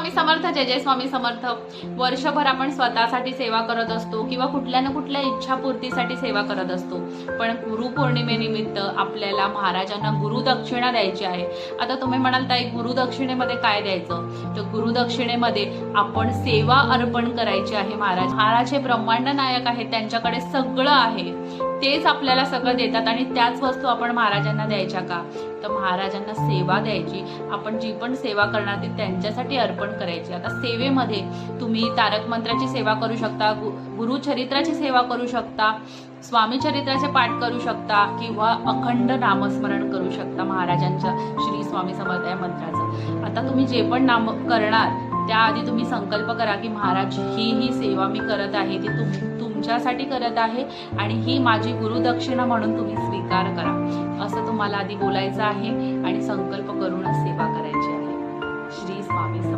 स्वामी समर्थ. जय जय स्वामी समर्थ. वर्षभर आपण स्वतःसाठी सेवा करत असतो किंवा कुठल्या ना कुठल्या इच्छापूर्तीसाठी सेवा करत असतो, पण गुरुपौर्णिमेनिमित्त आपल्याला महाराजांना गुरुदक्षिणा द्यायची आहे. आता तुम्ही म्हणाल ताई गुरुदक्षिणेमध्ये काय द्यायचं, तर गुरुदक्षिणेमध्ये आपण सेवा अर्पण करायची आहे. महाराज हे ब्रह्मांड नायक आहेत, त्यांच्याकडे सगळं आहे, तेच आपल्याला सगळं देतात आणि त्याच वस्तू आपण महाराजांना द्यायच्या का, तर महाराजांना सेवा द्यायची. आपण जी पण सेवा करणार ती त्यांच्यासाठी अर्पण करायची. आता सेवेमध्ये तुम्ही तारक मंत्राची सेवा करू शकता, गुरुचरित्राची सेवा करू शकता, स्वामी चरित्राचे पाठ करू शकता किंवा अखंड नामस्मरण करू शकता महाराजांच्या श्री स्वामी समर्थ या मंत्राचं. आता तुम्ही जे पण नाम करणार त्याआधी तुम्ही संकल्प करा की महाराज ही सेवा मी करत आहे ती तुमच्यासाठी करत आहे आणि ही माझी गुरुदक्षिणा म्हणून तुम्ही स्वीकार करा, असं तुम्हाला आधी बोलायचं आहे आणि संकल्प करूनच सेवा करायची आहे. श्री स्वामी समर्थ.